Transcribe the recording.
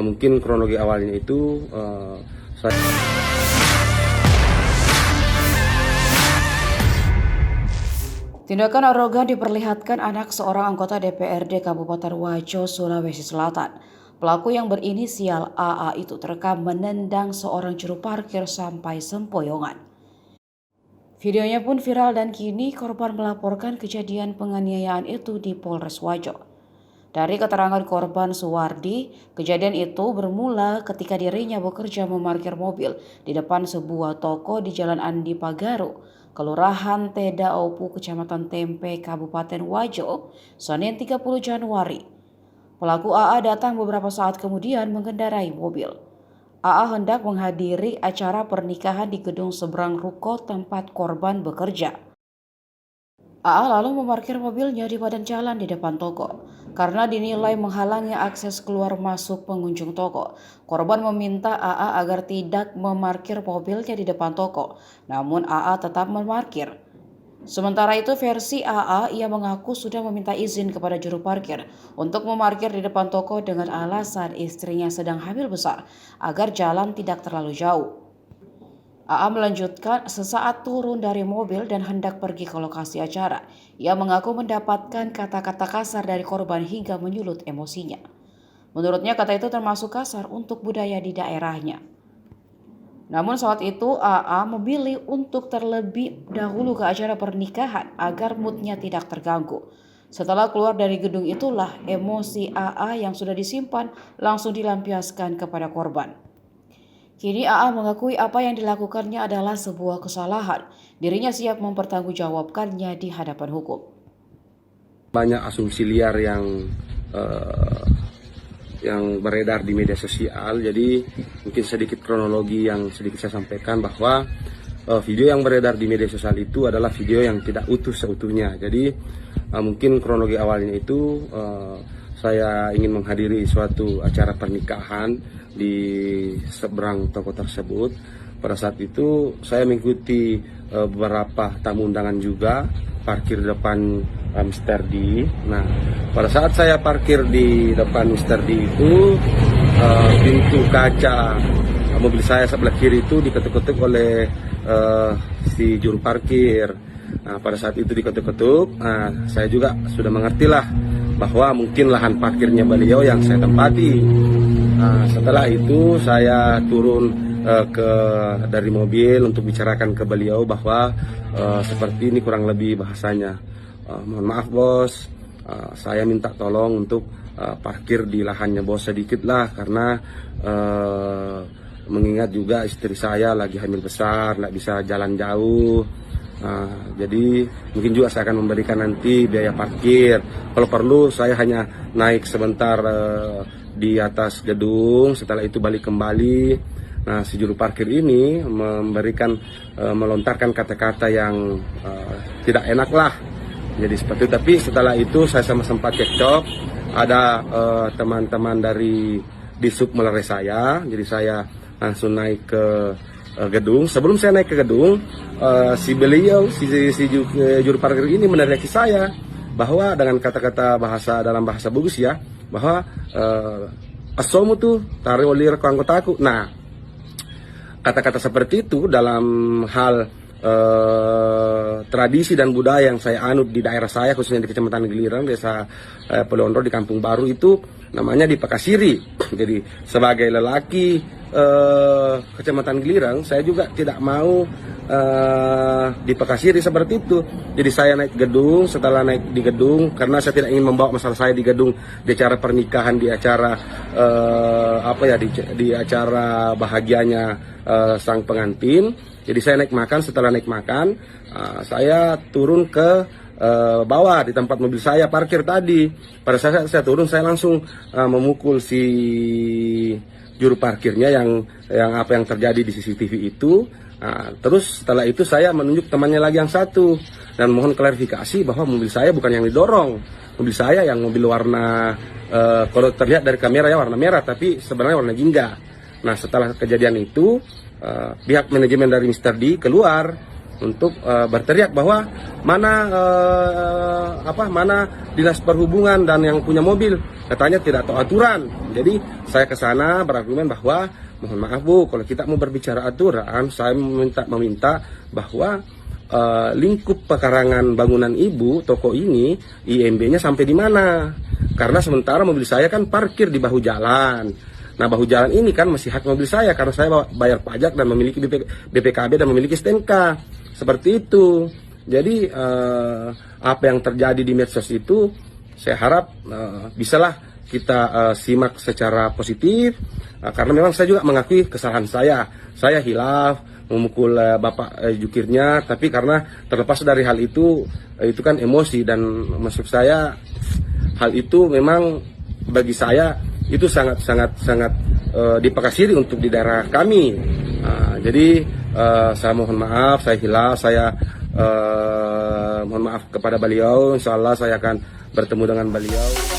mungkin kronologi awalnya itu saya... Tindakan arogan diperlihatkan anak seorang anggota DPRD Kabupaten Wajo, Sulawesi Selatan. Pelaku yang berinisial AA itu terekam menendang seorang juru parkir sampai sempoyongan. Videonya pun viral dan kini korban melaporkan kejadian penganiayaan itu di Polres Wajo. Dari keterangan korban Suwardi, kejadian itu bermula ketika dirinya bekerja memarkir mobil di depan sebuah toko di Jalan Andi Pagaru, Kelurahan Teda Opu, Kecamatan Tempe, Kabupaten Wajo, Senin 30 Januari. Pelaku AA datang beberapa saat kemudian mengendarai mobil. AA hendak menghadiri acara pernikahan di gedung seberang ruko tempat korban bekerja. AA lalu memarkir mobilnya di badan jalan di depan toko. Karena dinilai menghalangi akses keluar masuk pengunjung toko, korban meminta AA agar tidak memarkir mobilnya di depan toko. Namun AA tetap memarkir. Sementara itu versi AA, ia mengaku sudah meminta izin kepada juru parkir untuk memarkir di depan toko dengan alasan istrinya sedang hamil besar agar jalan tidak terlalu jauh. AA melanjutkan, sesaat turun dari mobil dan hendak pergi ke lokasi acara. Ia mengaku mendapatkan kata-kata kasar dari korban hingga menyulut emosinya. Menurutnya kata itu termasuk kasar untuk budaya di daerahnya. Namun saat itu AA memilih untuk terlebih dahulu ke acara pernikahan agar moodnya tidak terganggu. Setelah keluar dari gedung itulah emosi AA yang sudah disimpan langsung dilampiaskan kepada korban. Kini AA mengakui apa yang dilakukannya adalah sebuah kesalahan. Dirinya siap mempertanggungjawabkannya di hadapan hukum. Banyak asumsi liar yang beredar di media sosial. Jadi mungkin sedikit kronologi yang sedikit saya sampaikan bahwa video yang beredar di media sosial itu adalah video yang tidak utuh seutuhnya. Jadi mungkin kronologi awalnya itu saya ingin menghadiri suatu acara pernikahan di seberang toko tersebut. Pada saat itu saya mengikuti beberapa tamu undangan juga, parkir depan Mr. D. Nah, pada saat saya parkir di depan Mr. D itu, pintu kaca mobil saya sebelah kiri itu diketuk-ketuk oleh si juru parkir. Nah, pada saat itu diketuk-ketuk, saya juga sudah mengertilah bahwa mungkin lahan parkirnya beliau yang saya tempati. Setelah itu saya turun dari mobil untuk bicarakan ke beliau bahwa seperti ini kurang lebih bahasanya. Mohon maaf bos, saya minta tolong untuk parkir di lahannya bos sedikit lah, karena mengingat juga istri saya lagi hamil besar, nggak bisa jalan jauh. Jadi mungkin juga saya akan memberikan nanti biaya parkir. Kalau perlu saya hanya naik sebentar di atas gedung, setelah itu balik kembali. Nah, si juru parkir ini melontarkan kata-kata yang tidak enak lah. Jadi seperti itu. Tapi setelah itu saya sama sempat cekcok. Ada teman-teman dari Disub melerai saya. Jadi saya langsung naik ke gedung. Sebelum saya naik ke gedung, si juru parkir ini meneriaki saya bahwa dengan kata-kata dalam bahasa Bugis ya, bahwa asomu tuh tarik olir ke anggotaku. Nah, kata-kata seperti itu dalam hal tradisi dan budaya yang saya anut di daerah saya, khususnya di Kecamatan Giliran, Desa Pelondro di Kampung Baru itu namanya dipakasiri. Jadi sebagai lelaki Kecamatan Giliran, saya juga tidak mau dipakasiri seperti itu. Jadi saya naik gedung. Setelah naik di gedung, karena saya tidak ingin membawa masalah saya di gedung, di acara pernikahan, di acara di acara bahagianya sang pengantin. Jadi saya naik makan. Setelah naik makan, saya turun ke bawah di tempat mobil saya parkir tadi. Pada saat saya turun, saya langsung memukul si juru parkirnya yang apa yang terjadi di CCTV itu. Terus setelah itu saya menunjuk temannya lagi yang satu dan mohon klarifikasi bahwa mobil saya bukan yang didorong. Mobil saya yang mobil warna kalau terlihat dari kamera ya warna merah, tapi sebenarnya warna jingga. Nah, setelah kejadian itu pihak manajemen dari Mr. D keluar untuk berteriak bahwa mana dinas perhubungan dan yang punya mobil katanya tidak tahu aturan. Jadi saya ke sana berargumen bahwa mohon maaf Bu, kalau kita mau berbicara aturan, saya meminta bahwa lingkup pekarangan bangunan Ibu toko ini IMB-nya sampai di mana? Karena sementara mobil saya kan parkir di bahu jalan. Nah, bahu jalan ini kan masih hak mobil saya karena saya bayar pajak dan memiliki BPKB dan memiliki STNK. Seperti itu. Jadi apa yang terjadi di medsos itu saya harap bisalah kita simak secara positif karena memang saya juga mengakui kesalahan saya. Saya hilaf memukul bapak jukirnya, tapi karena terlepas dari hal itu kan emosi dan maksud saya hal itu memang bagi saya itu sangat dipakasiri untuk di daerah kami. Jadi saya mohon maaf, saya hilaf, saya mohon maaf kepada beliau. Insya Allah saya akan bertemu dengan beliau.